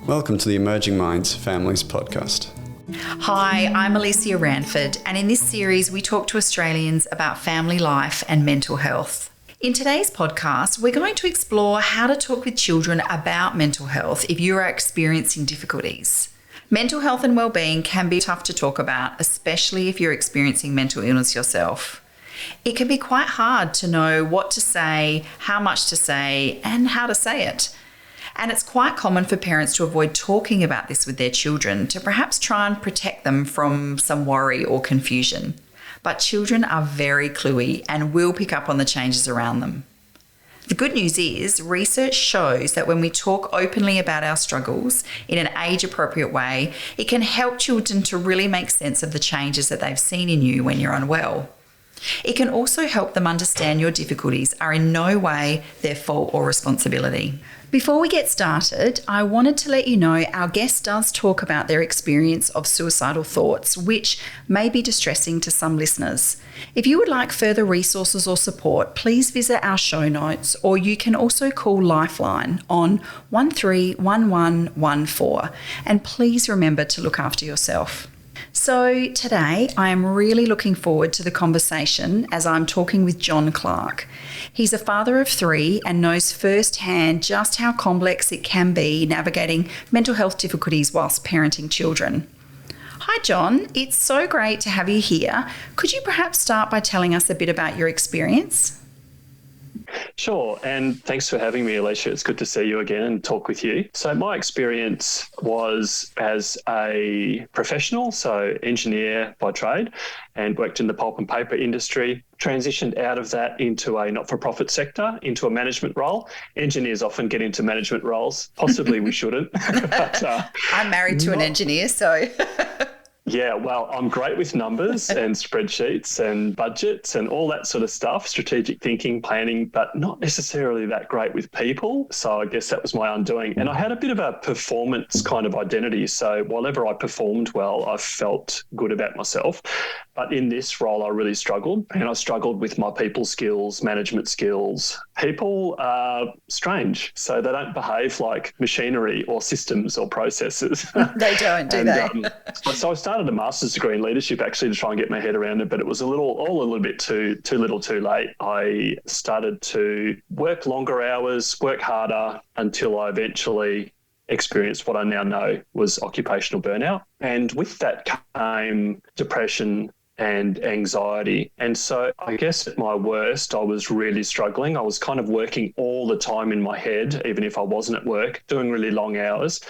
Welcome to the Emerging Minds Families Podcast. Hi, I'm Alicia Ranford, and in this series we talk to Australians about family life and mental health. In today's podcast, we're going to explore how to talk with children about mental health if you are experiencing difficulties. Mental health and wellbeing can be tough to talk about, especially if you're experiencing mental illness yourself. It can be quite hard to know what to say, how much to say, and how to say it. And it's quite common for parents to avoid talking about this with their children to perhaps try and protect them from some worry or confusion. But children are very cluey and will pick up on the changes around them. The good news is research shows that when we talk openly about our struggles in an age-appropriate way, it can help children to really make sense of the changes that they've seen in you when you're unwell. It can also help them understand your difficulties are in no way their fault or responsibility. Before we get started, I wanted to let you know our guest does talk about their experience of suicidal thoughts, which may be distressing to some listeners. If you would like further resources or support, please visit our show notes, or you can also call Lifeline on 131114. And please remember to look after yourself. So today I am really looking forward to the conversation as I'm talking with John Clark. He's a father of 3 and knows firsthand just how complex it can be navigating mental health difficulties whilst parenting children. Hi John, it's so great to have you here. Could you perhaps start by telling us a bit about your experience? Sure, and thanks for having me, Alicia. It's good to see you again and talk with you. So my experience was as a professional, so engineer by trade, and worked in the pulp and paper industry, transitioned out of that into a not-for-profit sector, into a management role. Engineers often get into management roles. Possibly we shouldn't. But, I'm married to an engineer, so... Yeah, well, I'm great with numbers and spreadsheets and budgets and all that sort of stuff, strategic thinking, planning, but not necessarily that great with people. So I guess that was my undoing. And I had a bit of a performance kind of identity. So whenever I performed well, I felt good about myself. But in this role, I really struggled, and I struggled with my people skills, management skills. People are strange, so they don't behave like machinery or systems or processes. They don't, do they? So I started a master's degree in leadership actually to try and get my head around it, but it was all a little bit too little too late. I started to work longer hours, work harder until I eventually experienced what I now know was occupational burnout. And with that came depression and anxiety. And so I guess at my worst, I was really struggling. I was kind of working all the time in my head, even if I wasn't at work, doing really long hours.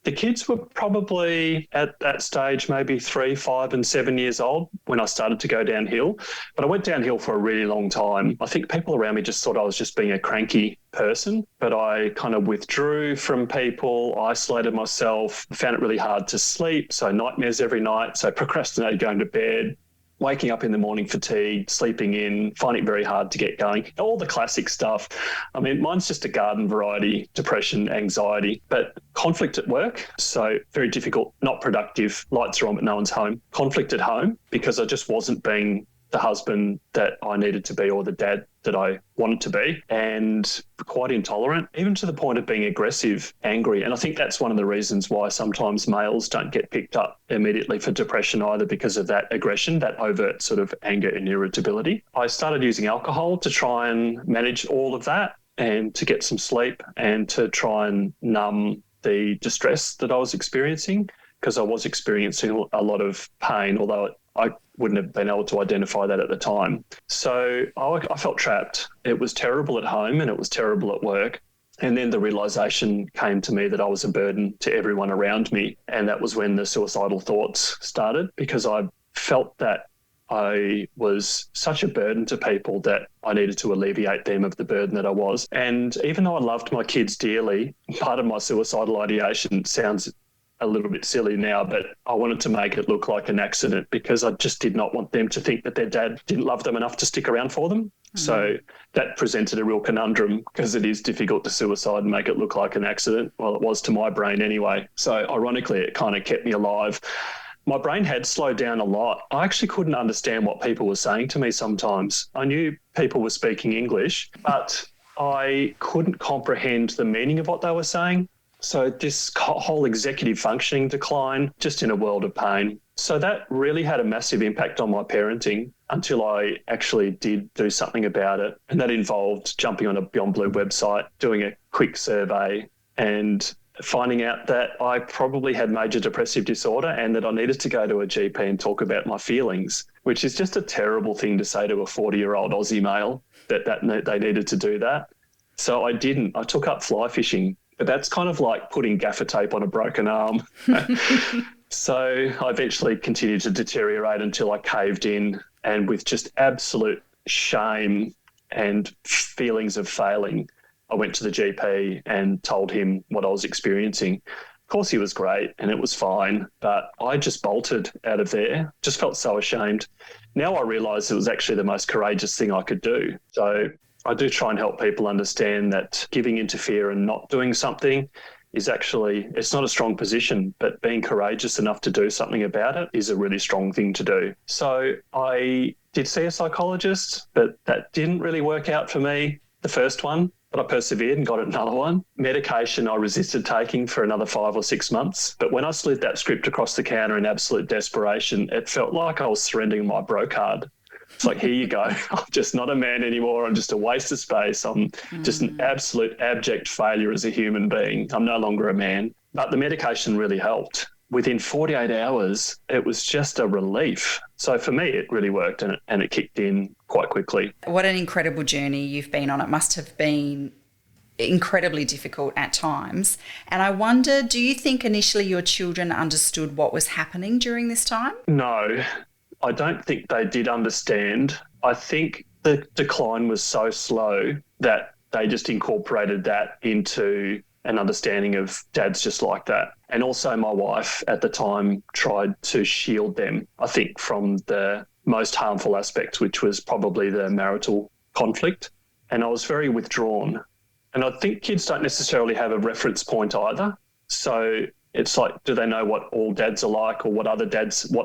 The kids were probably at that stage maybe 3, 5 and 7 years old when I started to go downhill. But I went downhill for a really long time. I think people around me just thought I was just being a cranky person, but I kind of withdrew from people, isolated myself, found it really hard to sleep. So nightmares every night. So procrastinated going to bed, waking up in the morning fatigued, sleeping in, finding it very hard to get going. All the classic stuff. I mean, mine's just a garden variety, depression, anxiety, but conflict at work. So very difficult, not productive, lights are on but no one's home. Conflict at home because I just wasn't being the husband that I needed to be or the dad that I wanted to be, and quite intolerant, even to the point of being aggressive, angry. And I think that's one of the reasons why sometimes males don't get picked up immediately for depression either, because of that aggression, that overt sort of anger and irritability. I started using alcohol to try and manage all of that and to get some sleep and to try and numb the distress that I was experiencing, because I was experiencing a lot of pain, although I wouldn't have been able to identify that at the time. So I felt trapped. It was terrible at home and it was terrible at work. And then the realisation came to me that I was a burden to everyone around me. And that was when the suicidal thoughts started, because I felt that I was such a burden to people that I needed to alleviate them of the burden that I was. And even though I loved my kids dearly, part of my suicidal ideation sounds a little bit silly now, but I wanted to make it look like an accident because I just did not want them to think that their dad didn't love them enough to stick around for them. Mm-hmm. So that presented a real conundrum, because it is difficult to suicide and make it look like an accident. Well, it was to my brain anyway. So ironically, it kind of kept me alive. My brain had slowed down a lot. I actually couldn't understand what people were saying to me sometimes. I knew people were speaking English, but I couldn't comprehend the meaning of what they were saying. So this whole executive functioning decline, just in a world of pain. So that really had a massive impact on my parenting until I actually did do something about it. And that involved jumping on a Beyond Blue website, doing a quick survey and finding out that I probably had major depressive disorder and that I needed to go to a GP and talk about my feelings, which is just a terrible thing to say to a 40-year-old Aussie male that they needed to do that. So I didn't. I took up fly fishing, but that's kind of like putting gaffer tape on a broken arm. So I eventually continued to deteriorate until I caved in, and with just absolute shame and feelings of failing, I went to the GP and told him what I was experiencing. Of course, he was great and it was fine, but I just bolted out of there, just felt so ashamed. Now I realise it was actually the most courageous thing I could do. So I do try and help people understand that giving into fear and not doing something is actually, it's not a strong position, but being courageous enough to do something about it is a really strong thing to do. So I did see a psychologist, but that didn't really work out for me, the first one, but I persevered and got another one. Medication I resisted taking for another 5 or 6 months. But when I slid that script across the counter in absolute desperation, it felt like I was surrendering my bro card. It's like, here you go. I'm just not a man anymore. I'm just a waste of space. I'm just an absolute abject failure as a human being. I'm no longer a man. But the medication really helped. Within 48 hours, it was just a relief. So for me, it really worked and it kicked in quite quickly. What an incredible journey you've been on. It must have been incredibly difficult at times. And I wonder, do you think initially your children understood what was happening during this time? No. I don't think they did understand. I think the decline was so slow that they just incorporated that into an understanding of dad's just like that. And also my wife at the time tried to shield them, I think, from the most harmful aspects, which was probably the marital conflict. And I was very withdrawn. And I think kids don't necessarily have a reference point either. So it's like, do they know what all dads are like or what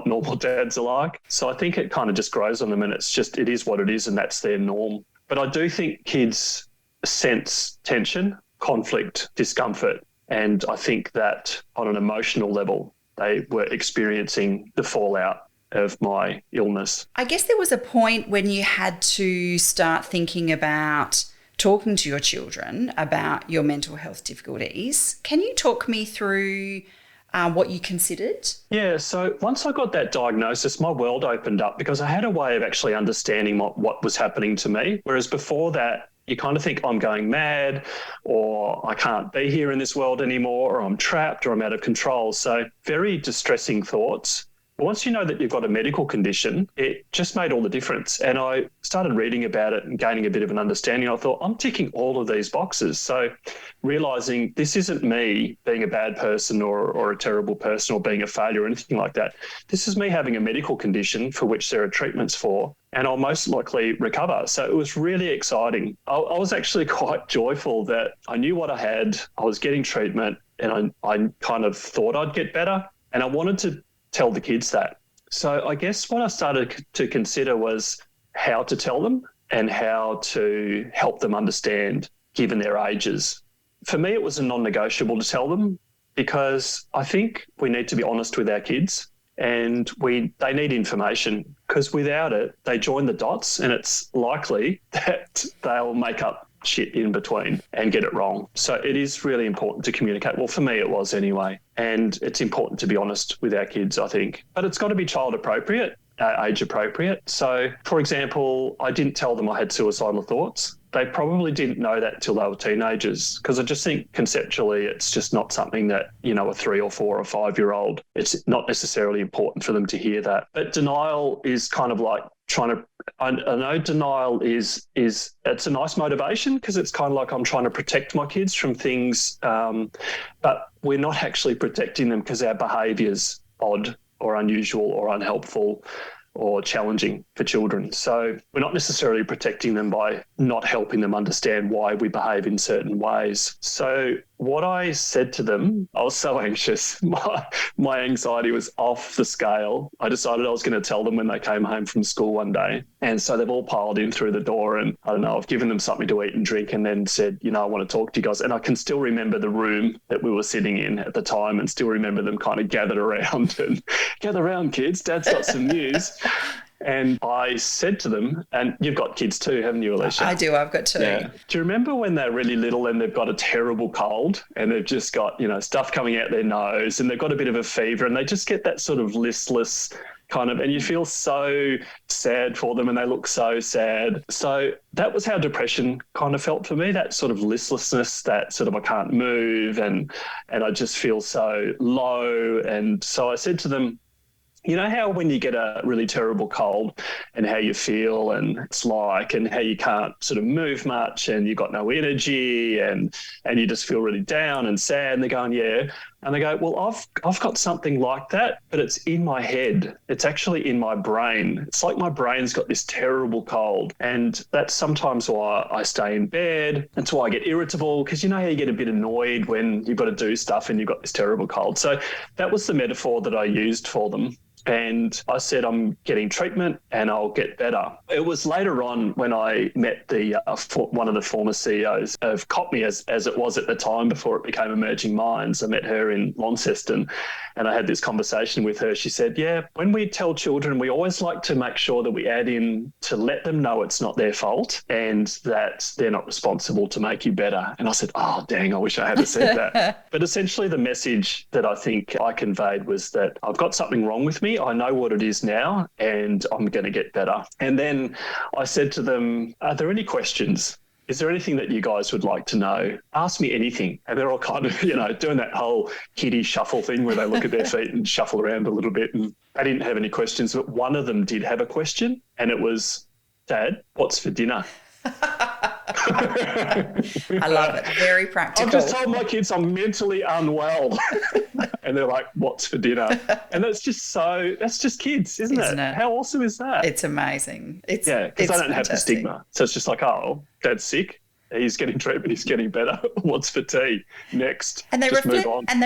normal dads are like? So I think it kind of just grows on them and it is what it is and that's their norm. But I do think kids sense tension, conflict, discomfort. And I think that on an emotional level, they were experiencing the fallout of my illness. I guess there was a point when you had to start thinking about talking to your children about your mental health difficulties. Can you talk me through what you considered? Yeah, so once I got that diagnosis, my world opened up because I had a way of actually understanding what was happening to me. Whereas before that, you kind of think I'm going mad or I can't be here in this world anymore or I'm trapped or I'm out of control. So very distressing thoughts. But once you know that you've got a medical condition, it just made all the difference. And I started reading about it and gaining a bit of an understanding. I thought, I'm ticking all of these boxes. So realising this isn't me being a bad person or a terrible person or being a failure or anything like that. This is me having a medical condition for which there are treatments for, and I'll most likely recover. So it was really exciting. I was actually quite joyful that I knew what I had, I was getting treatment, and I kind of thought I'd get better. And I wanted to tell the kids that. So I guess what I started to consider was how to tell them and how to help them understand given their ages. For me, it was a non-negotiable to tell them because I think we need to be honest with our kids and they need information because without it, they join the dots and it's likely that they'll make up shit in between and get it wrong. So it is really important to communicate. Well, for me, it was anyway. And it's important to be honest with our kids, I think. But it's got to be child appropriate, age appropriate. So, for example, I didn't tell them I had suicidal thoughts. They probably didn't know that until they were teenagers because I just think conceptually it's just not something that, a 3 or 4 or 5-year-old, it's not necessarily important for them to hear that. But denial is kind of like I know denial is it's a nice motivation because it's kind of like I'm trying to protect my kids from things, but we're not actually protecting them because our behaviour's odd or unusual or unhelpful or challenging for children. So we're not necessarily protecting them by not helping them understand why we behave in certain ways. So what I said to them, I was so anxious. My anxiety was off the scale. I decided I was going to tell them when they came home from school one day. And so they've all piled in through the door, and I don't know, I've given them something to eat and drink, and then said, I want to talk to you guys. And I can still remember the room that we were sitting in at the time, and still remember them kind of gathered around and gather around, kids, Dad's got some news. And I said to them, and you've got kids too, haven't you, Alicia? I do. I've got two. Yeah. Do you remember when they're really little and they've got a terrible cold and they've just got, stuff coming out their nose and they've got a bit of a fever and they just get that sort of listless kind of, and you feel so sad for them and they look so sad. So that was how depression kind of felt for me, that sort of listlessness, that sort of I can't move and I just feel so low. And so I said to them, you know how when you get a really terrible cold and how you feel and it's like and how you can't sort of move much and you've got no energy and you just feel really down and sad, and they're going, yeah. And they go, well, I've got something like that, but it's in my head. It's actually in my brain. It's like my brain's got this terrible cold. And that's sometimes why I stay in bed. That's why I get irritable, because you know how you get a bit annoyed when you've got to do stuff and you've got this terrible cold. So that was the metaphor that I used for them. And I said, I'm getting treatment and I'll get better. It was later on when I met one of the former CEOs of COPME, as it was at the time before it became Emerging Minds. I met her in Launceston and I had this conversation with her. She said, yeah, when we tell children, we always like to make sure that we add in to let them know it's not their fault and that they're not responsible to make you better. And I said, oh, dang, I wish I had said that. But essentially the message that I think I conveyed was that I've got something wrong with me. I know what it is now and I'm going to get better. And then I said to them, are there any questions? Is there anything that you guys would like to know? Ask me anything. And they're all kind of, doing that whole kiddie shuffle thing where they look at their feet and shuffle around a little bit. And I didn't have any questions, but one of them did have a question and it was, Dad, what's for dinner? I love it. Very practical. I've just told my kids I'm mentally unwell. And they're like, what's for dinner? And that's just kids, isn't it? How awesome is that? It's amazing. Because they don't have the stigma. So it's just like, oh, Dad's sick. He's getting treatment. He's getting better. What's for tea? Next. And they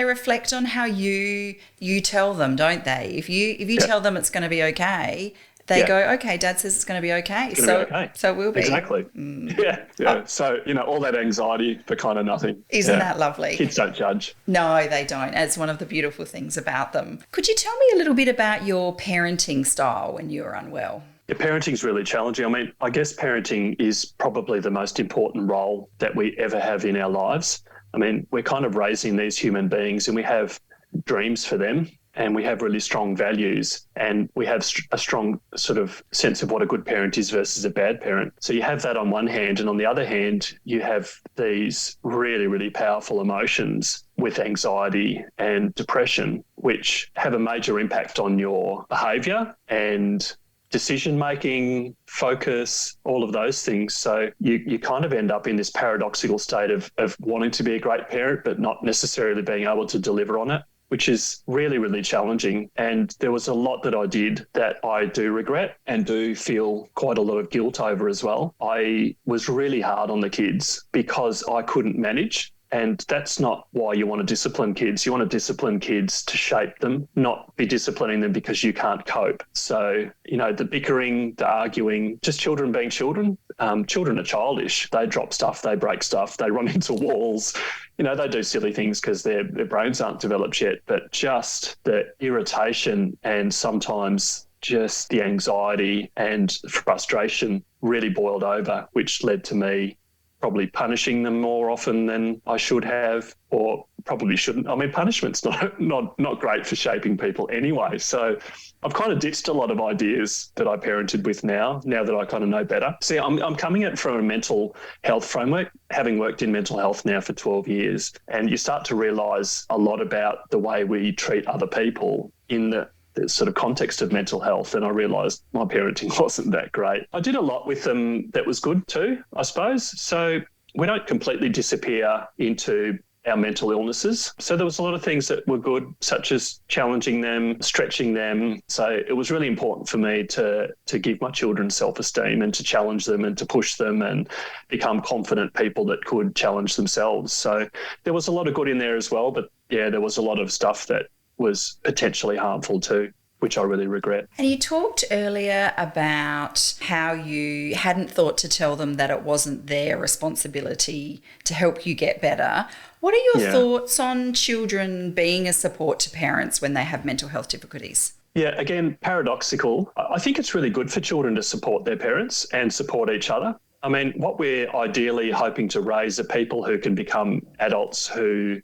reflect on how you tell them, don't they? If you tell them it's going to be okay, they go, okay, Dad says it's going to be okay. So it will be. Exactly. Yeah. So, all that anxiety for kind of nothing. Isn't that lovely? Kids don't judge. No, they don't. It's one of the beautiful things about them. Could you tell me a little bit about your parenting style when you were unwell? Yeah, parenting's really challenging. I mean, I guess parenting is probably the most important role that we ever have in our lives. I mean, we're kind of raising these human beings and we have dreams for them. And we have really strong values and we have a strong sort of sense of what a good parent is versus a bad parent. So you have that on one hand, and on the other hand, you have these really, really powerful emotions with anxiety and depression, which have a major impact on your behaviour and decision-making, focus, all of those things. So you kind of end up in this paradoxical state of wanting to be a great parent, but not necessarily being able to deliver on it, which is really, really challenging. And there was a lot that I did that I do regret and do feel quite a lot of guilt over as well. I was really hard on the kids because I couldn't manage. And that's not why you want to discipline kids. You want to discipline kids to shape them, not be disciplining them because you can't cope. So, the bickering, the arguing, just children being children. Children are childish. They drop stuff, they break stuff, they run into walls. They do silly things because their brains aren't developed yet, but just the irritation and sometimes just the anxiety and frustration really boiled over, which led to me probably punishing them more often than I should have, or probably shouldn't. I mean, punishment's not great for shaping people anyway. So I've kind of ditched a lot of ideas that I parented with now that I kind of know better. See, I'm coming at it from a mental health framework, having worked in mental health now for 12 years, and you start to realise a lot about the way we treat other people in the sort of context of mental health, and I realised my parenting wasn't that great. I did a lot with them that was good too, I suppose. So we don't completely disappear into our mental illnesses. So there was a lot of things that were good, such as challenging them, stretching them. So it was really important for me to give my children self-esteem and to challenge them and to push them and become confident people that could challenge themselves. So there was a lot of good in there as well, but yeah, there was a lot of stuff that was potentially harmful too, which I really regret. And you talked earlier about how you hadn't thought to tell them that it wasn't their responsibility to help you get better. What are your thoughts on children being a support to parents when they have mental health difficulties? Yeah, again, paradoxical. I think it's really good for children to support their parents and support each other. I mean, what we're ideally hoping to raise are people who can become adults who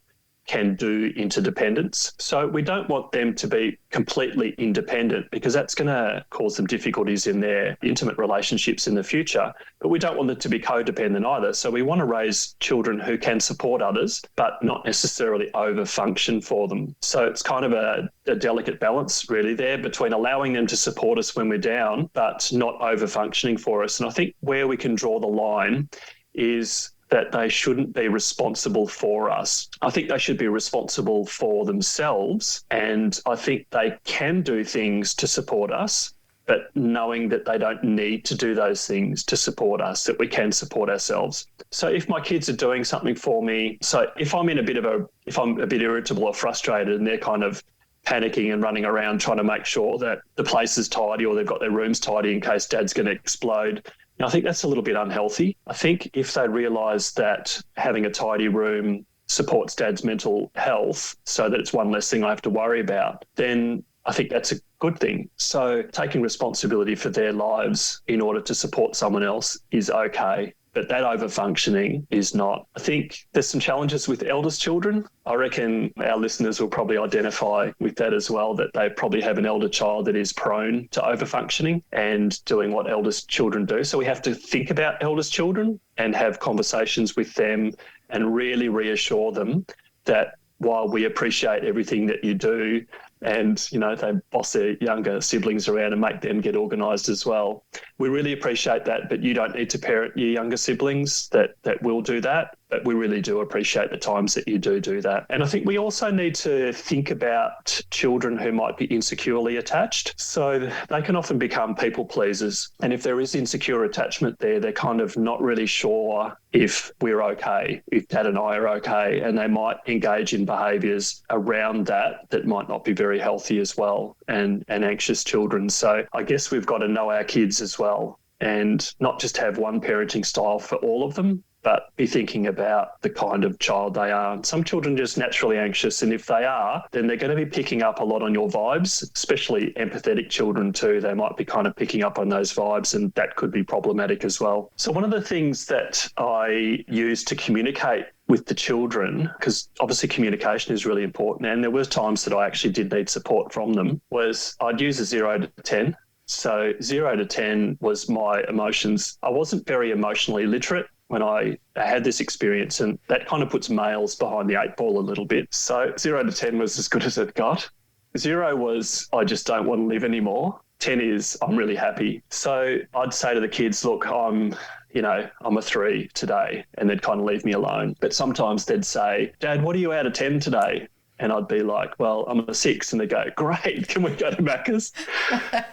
can do interdependence. So we don't want them to be completely independent because that's going to cause them difficulties in their intimate relationships in the future. But we don't want them to be codependent either. So we want to raise children who can support others, but not necessarily over-function for them. So it's kind of a delicate balance really there between allowing them to support us when we're down, but not over-functioning for us. And I think where we can draw the line is that they shouldn't be responsible for us. I think they should be responsible for themselves, and I think they can do things to support us, but knowing that they don't need to do those things to support us, that we can support ourselves. So if my kids are doing something for me, so if I'm a bit irritable or frustrated and they're kind of panicking and running around trying to make sure that the place is tidy or they've got their rooms tidy in case Dad's going to explode, I think that's a little bit unhealthy. I think if they realise that having a tidy room supports Dad's mental health so that it's one less thing I have to worry about, then I think that's a good thing. So taking responsibility for their lives in order to support someone else is okay. But that over-functioning is not. I think there's some challenges with eldest children. I reckon our listeners will probably identify with that as well, that they probably have an elder child that is prone to over-functioning and doing what eldest children do. So we have to think about eldest children and have conversations with them and really reassure them that while we appreciate everything that you do, and, you know, they boss their younger siblings around and make them get organised as well. We really appreciate that, but you don't need to parent your younger siblings that will do that. But we really do appreciate the times that you do that. And I think we also need to think about children who might be insecurely attached. So they can often become people pleasers. And if there is insecure attachment there, they're kind of not really sure if we're okay, if Dad and I are okay. And they might engage in behaviours around that might not be very healthy as well, and anxious children. So I guess we've got to know our kids as well and not just have one parenting style for all of them, but be thinking about the kind of child they are. Some children are just naturally anxious, and if they are, then they're going to be picking up a lot on your vibes, especially empathetic children too. They might be kind of picking up on those vibes, and that could be problematic as well. So one of the things that I use to communicate with the children, because obviously communication is really important, and there were times that I actually did need support from them, was I'd use a 0 to 10. So 0 to 10 was my emotions. I wasn't very emotionally literate when I had this experience, and that kind of puts males behind the 8 ball a little bit. So 0 to 10 was as good as it got. 0 was I just don't want to live anymore. 10 is I'm really happy. So I'd say to the kids, look, I'm a 3 today, and they'd kind of leave me alone. But sometimes they'd say, Dad, what are you out of 10 today? And I'd be like, well, I'm a 6. And they'd go, great, can we go to Macca's?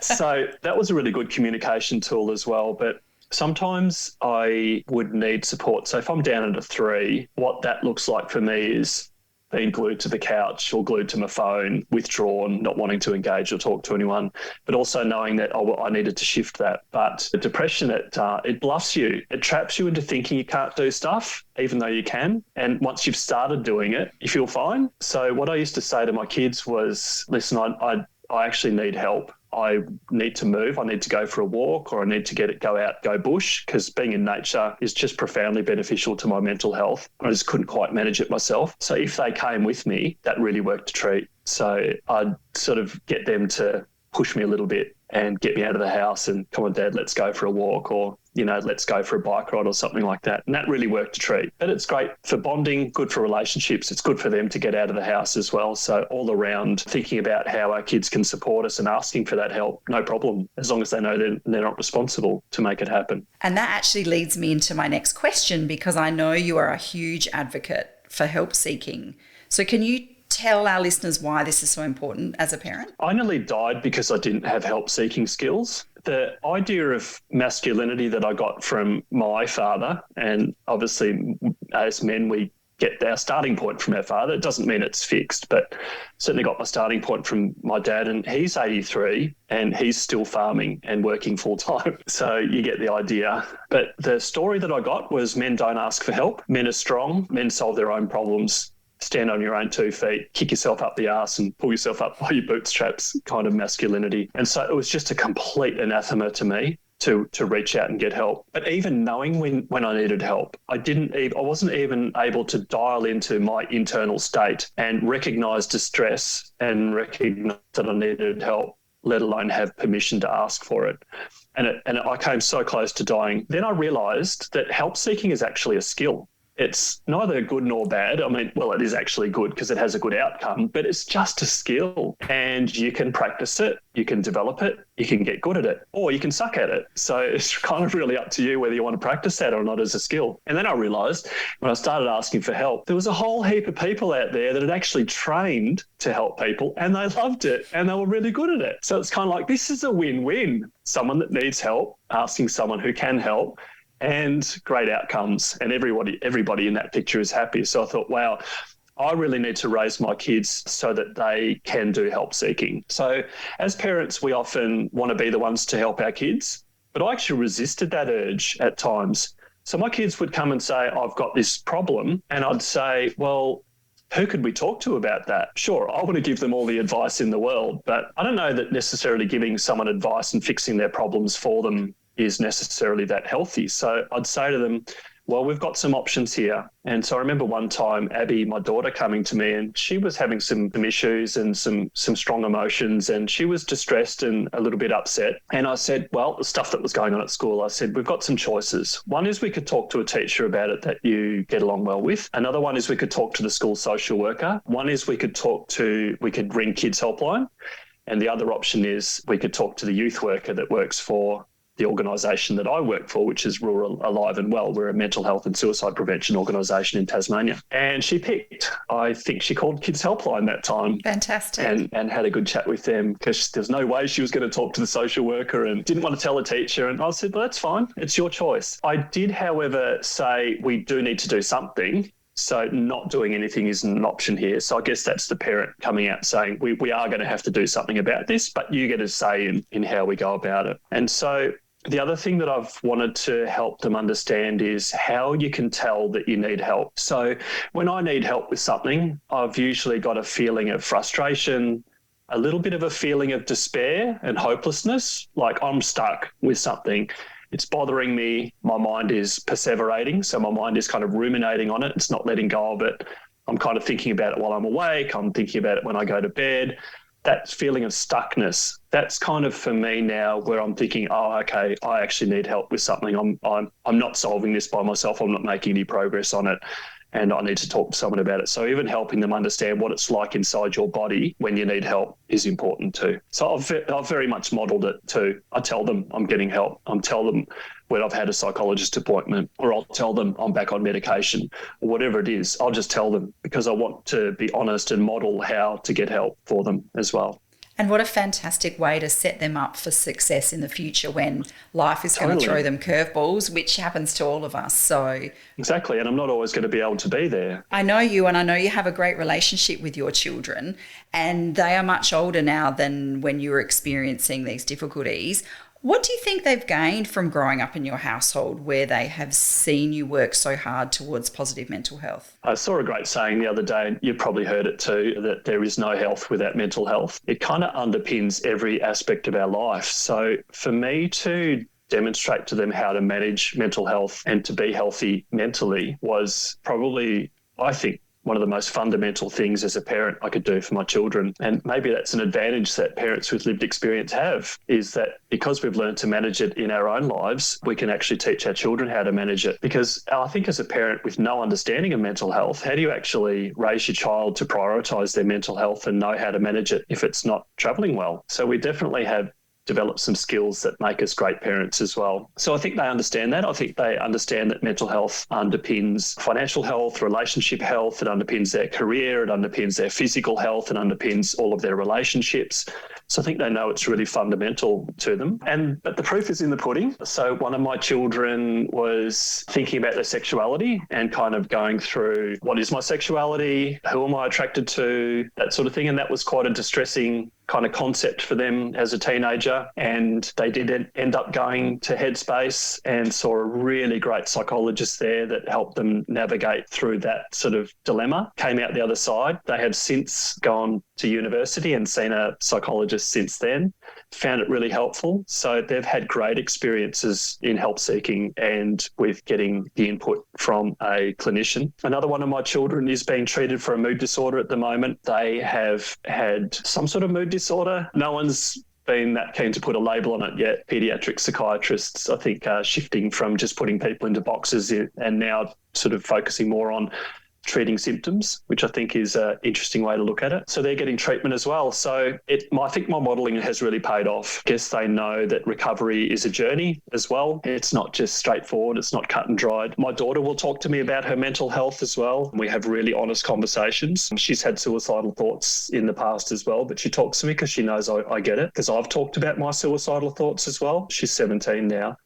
So that was a really good communication tool as well. But sometimes I would need support. So if I'm down at a 3, what that looks like for me is being glued to the couch or glued to my phone, withdrawn, not wanting to engage or talk to anyone, but also knowing that, I needed to shift that. But the depression, it bluffs you. It traps you into thinking you can't do stuff, even though you can. And once you've started doing it, you feel fine. So what I used to say to my kids was, listen, I actually need help. I need to move, I need to go for a walk, or I need to go bush, because being in nature is just profoundly beneficial to my mental health. I just couldn't quite manage it myself. So if they came with me, that really worked a treat. So I'd sort of get them to push me a little bit and get me out of the house and, come on, Dad, let's go for a walk, or, let's go for a bike ride or something like that. And that really worked a treat. But it's great for bonding, good for relationships. It's good for them to get out of the house as well. So all around, thinking about how our kids can support us and asking for that help, no problem, as long as they know they're not responsible to make it happen. And that actually leads me into my next question, because I know you are a huge advocate for help seeking. So can you tell our listeners why this is so important as a parent? I nearly died because I didn't have help-seeking skills. The idea of masculinity that I got from my father, and obviously as men we get our starting point from our father. It doesn't mean it's fixed, but certainly got my starting point from my dad, and he's 83 and he's still farming and working full time. So you get the idea. But the story that I got was men don't ask for help. Men are strong. Men solve their own problems. Stand on your own 2 feet, kick yourself up the arse and pull yourself up by your bootstraps kind of masculinity. And so it was just a complete anathema to me to reach out and get help. But even knowing when I needed help, I wasn't even able to dial into my internal state and recognise distress and recognise that I needed help, let alone have permission to ask for it. And I came so close to dying. Then I realised that help seeking is actually a skill. It's neither good nor bad. I mean, well, it is actually good because it has a good outcome, but it's just a skill and you can practice it, you can develop it, you can get good at it, or you can suck at it. So it's kind of really up to you whether you want to practice that or not as a skill. And then I realised when I started asking for help, there was a whole heap of people out there that had actually trained to help people and they loved it and they were really good at it. So it's kind of like, this is a win-win. Someone that needs help, asking someone who can help, and great outcomes, and everybody in that picture is happy. So I thought, wow, I really need to raise my kids so that they can do help seeking. So as parents, we often want to be the ones to help our kids, but I actually resisted that urge at times. So my kids would come and say, I've got this problem, and I'd say, well, who could we talk to about that? Sure, I want to give them all the advice in the world, but I don't know that necessarily giving someone advice and fixing their problems for them is necessarily that healthy. So I'd say to them, well, we've got some options here. And so I remember one time Abby, my daughter, coming to me, and she was having some issues and some strong emotions, and she was distressed and a little bit upset. And I said, well, the stuff that was going on at school, I said, we've got some choices. One is we could talk to a teacher about it that you get along well with. Another one is we could talk to the school social worker. One is we could ring Kids Helpline. And the other option is we could talk to the youth worker that works for the organisation that I work for, which is Rural Alive and Well. We're a mental health and suicide prevention organisation in Tasmania. And she picked, I think she called Kids Helpline that time. Fantastic. And had a good chat with them because there's no way she was going to talk to the social worker and didn't want to tell a teacher. And I said, well, that's fine. It's your choice. I did, however, say we do need to do something. So not doing anything isn't an option here. So I guess that's the parent coming out saying, we are going to have to do something about this, but you get a say in how we go about it. And so the other thing that I've wanted to help them understand is how you can tell that you need help. So when I need help with something, I've usually got a feeling of frustration, a little bit of a feeling of despair and hopelessness, like I'm stuck with something. It's bothering me. My mind is perseverating. So my mind is kind of ruminating on it. It's not letting go of it. I'm kind of thinking about it while I'm awake. I'm thinking about it when I go to bed. That feeling of stuckness, that's kind of for me now where I'm thinking, oh, okay, I actually need help with something. I'm not solving this by myself. I'm not making any progress on it. And I need to talk to someone about it. So even helping them understand what it's like inside your body when you need help is important too. So I've very much modelled it too. I tell them I'm getting help. I'll tell them when I've had a psychologist appointment, or I'll tell them I'm back on medication, or whatever it is. I'll just tell them because I want to be honest and model how to get help for them as well. And what a fantastic way to set them up for success in the future when life is going to throw them curveballs, which happens to all of us. So exactly. And I'm not always going to be able to be there. I know you, and I know you have a great relationship with your children, and they are much older now than when you were experiencing these difficulties. What do you think they've gained from growing up in your household where they have seen you work so hard towards positive mental health? I saw a great saying the other day, and you've probably heard it too, that there is no health without mental health. It kind of underpins every aspect of our life. So for me to demonstrate to them how to manage mental health and to be healthy mentally was probably, I think, one of the most fundamental things as a parent I could do for my children. And maybe that's an advantage that parents with lived experience have, is that because we've learned to manage it in our own lives, we can actually teach our children how to manage it. Because I think as a parent with no understanding of mental health, how do you actually raise your child to prioritise their mental health and know how to manage it if it's not travelling well? So we definitely have develop some skills that make us great parents as well. So I think they understand that. I think they understand that mental health underpins financial health, relationship health, it underpins their career, it underpins their physical health, it underpins all of their relationships. So I think they know it's really fundamental to them. But the proof is in the pudding. So one of my children was thinking about their sexuality and kind of going through, what is my sexuality? Who am I attracted to? That sort of thing. And that was quite a distressing kind of concept for them as a teenager. And they did end up going to Headspace and saw a really great psychologist there that helped them navigate through that sort of dilemma. Came out the other side. They have since gone to university and seen a psychologist since then. Found it really helpful. So they've had great experiences in help seeking and with getting the input from a clinician. Another one of my children is being treated for a mood disorder at the moment. They have had some sort of mood disorder. No one's been that keen to put a label on it yet. Pediatric psychiatrists, I think, are shifting from just putting people into boxes and now sort of focusing more on treating symptoms, which I think is an interesting way to look at it. So they're getting treatment as well. So I think my modelling has really paid off. I guess they know that recovery is a journey as well. It's not just straightforward. It's not cut and dried. My daughter will talk to me about her mental health as well. We have really honest conversations. She's had suicidal thoughts in the past as well, but she talks to me because she knows I get it, because I've talked about my suicidal thoughts as well. She's 17 now.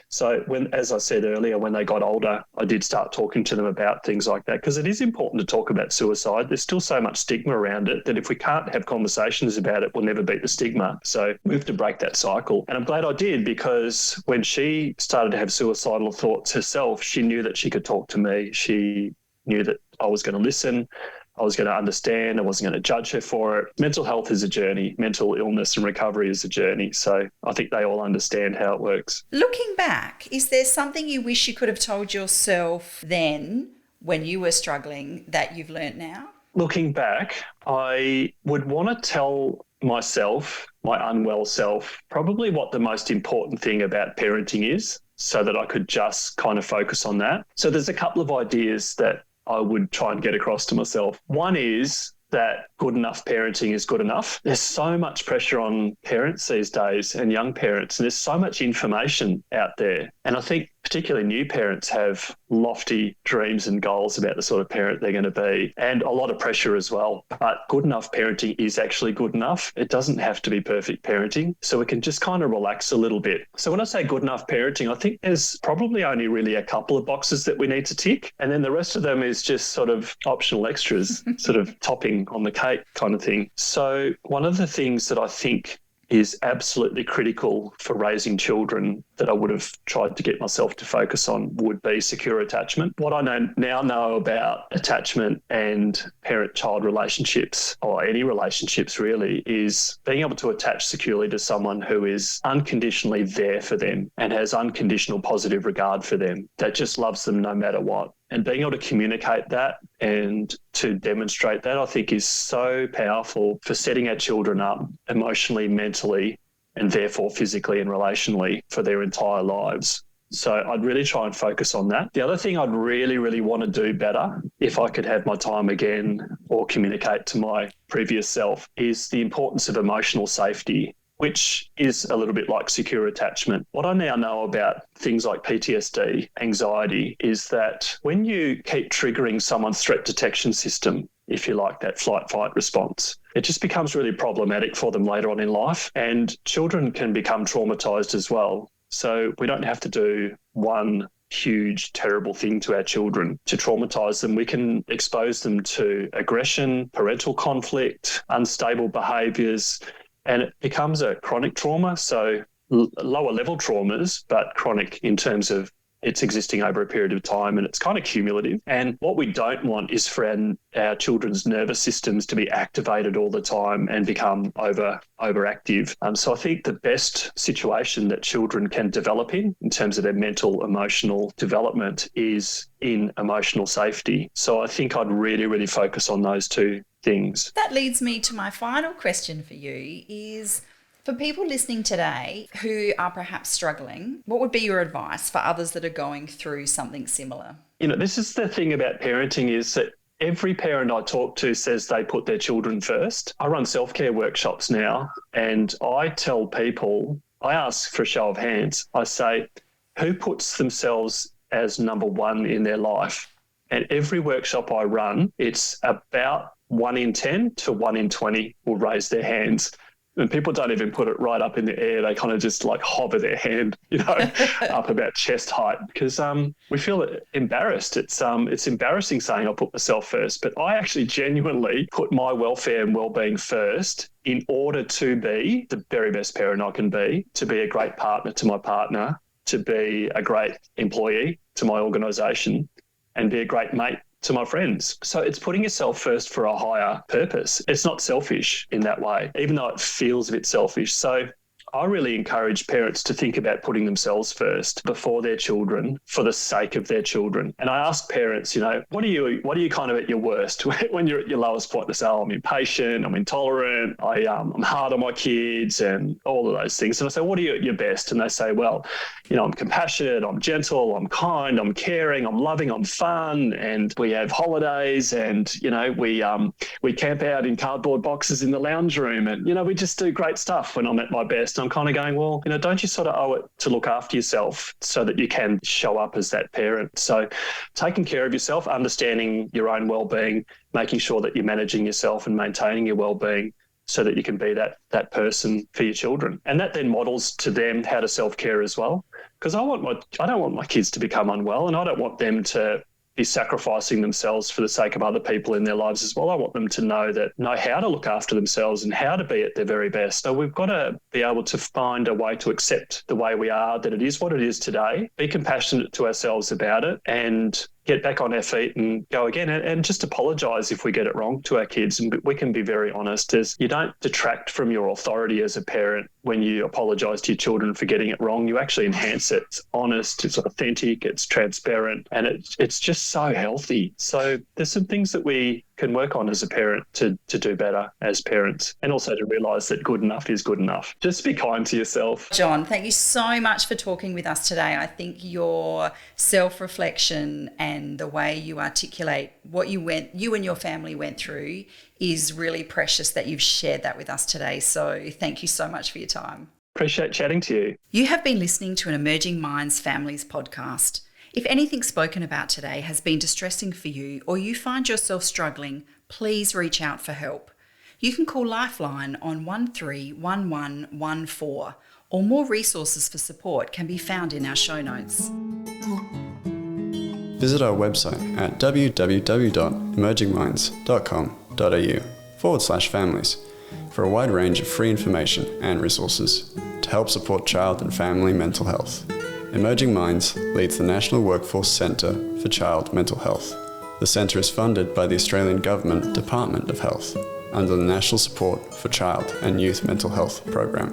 So as I said earlier, when they got older, I did start talking to them about things like that, because it is important to talk about suicide. There's still so much stigma around it that if we can't have conversations about it, we'll never beat the stigma. So we have to break that cycle. And I'm glad I did, because when she started to have suicidal thoughts herself, she knew that she could talk to me. She knew that I was going to listen. I was going to understand. I wasn't going to judge her for it. Mental health is a journey. Mental illness and recovery is a journey. So I think they all understand how it works. Looking back, is there something you wish you could have told yourself then when you were struggling that you've learnt now? Looking back, I would want to tell myself, my unwell self, probably what the most important thing about parenting is, so that I could just kind of focus on that. So there's a couple of ideas that I would try and get across to myself. One is that good enough parenting is good enough. There's so much pressure on parents these days and young parents, and there's so much information out there. And I think particularly new parents have lofty dreams and goals about the sort of parent they're going to be, and a lot of pressure as well. But good enough parenting is actually good enough. It doesn't have to be perfect parenting, so we can just kind of relax a little bit. So when I say good enough parenting, I think there's probably only really a couple of boxes that we need to tick, and then the rest of them is just sort of optional extras, sort of topping on the cake kind of thing. So one of the things that I think is absolutely critical for raising children that I would have tried to get myself to focus on would be secure attachment. What I now know about attachment and parent-child relationships, or any relationships really, is being able to attach securely to someone who is unconditionally there for them and has unconditional positive regard for them, that just loves them no matter what. And being able to communicate that and to demonstrate that, I think, is so powerful for setting our children up emotionally, mentally, and therefore physically and relationally for their entire lives. So I'd really try and focus on that. The other thing I'd really, really want to do better, if I could have my time again or communicate to my previous self, is the importance of emotional safety, which is a little bit like secure attachment. What I now know about things like PTSD, anxiety, is that when you keep triggering someone's threat detection system, if you like, that flight-fight response, it just becomes really problematic for them later on in life. And children can become traumatised as well. So we don't have to do one huge, terrible thing to our children to traumatise them. We can expose them to aggression, parental conflict, unstable behaviours, and it becomes a chronic trauma. So lower level traumas, but chronic in terms of it's existing over a period of time, and it's kind of cumulative. And what we don't want is for our children's nervous systems to be activated all the time and become overactive. So I think the best situation that children can develop in terms of their mental, emotional development is in emotional safety. So I think I'd really, really focus on those two things. That leads me to my final question for you is, for people listening today who are perhaps struggling, what would be your advice for others that are going through something similar? You know, this is the thing about parenting, is that every parent I talk to says they put their children first. I run self-care workshops now, and I tell people, I ask for a show of hands. I say, who puts themselves as number one in their life? And every workshop I run, it's about 1 in 10 to 1 in 20 will raise their hands. And people don't even put it right up in the air. They kind of just like hover their hand, up about chest height, because we feel embarrassed. It's embarrassing saying I put myself first, but I actually genuinely put my welfare and well-being first in order to be the very best parent I can be, to be a great partner to my partner, to be a great employee to my organisation, and be a great mate to my friends. So it's putting yourself first for a higher purpose. It's not selfish in that way, even though it feels a bit selfish. So I really encourage parents to think about putting themselves first before their children for the sake of their children. And I ask parents, what are you kind of at your worst when you're at your lowest point? They say, I'm impatient, I'm intolerant, I'm hard on my kids and all of those things. And I say, what are you at your best? And they say, well, I'm compassionate, I'm gentle, I'm kind, I'm caring, I'm loving, I'm fun, and we have holidays, and we camp out in cardboard boxes in the lounge room, and we just do great stuff when I'm at my best. I'm kind of going, well, don't you sort of owe it to look after yourself so that you can show up as that parent? So taking care of yourself, understanding your own well-being, making sure that you're managing yourself and maintaining your well-being so that you can be that person for your children. And that then models to them how to self-care as well. Because I don't want my kids to become unwell, and I don't want them to be sacrificing themselves for the sake of other people in their lives as well. I want them to know how to look after themselves and how to be at their very best. So we've got to be able to find a way to accept the way we are, that it is what it is today, be compassionate to ourselves about it, and get back on our feet and go again, and just apologise if we get it wrong to our kids. And we can be very honest, as you don't detract from your authority as a parent when you apologise to your children for getting it wrong. You actually enhance it. It's honest, it's authentic, it's transparent, and it's just so healthy. So there's some things that we can work on as a parent to do better as parents, and also to realise that good enough is good enough. Just be kind to yourself. John, thank you so much for talking with us today. I think your self-reflection and the way you articulate what you and your family went through is really precious that you've shared that with us today. So thank you so much for your time. Appreciate chatting to you. You have been listening to an Emerging Minds Families podcast. If anything spoken about today has been distressing for you, or you find yourself struggling, please reach out for help. You can call Lifeline on 131114, or more resources for support can be found in our show notes. Visit our website at www.emergingminds.com.au/families for a wide range of free information and resources to help support child and family mental health. Emerging Minds leads the National Workforce Centre for Child Mental Health. The centre is funded by the Australian Government Department of Health under the National Support for Child and Youth Mental Health program.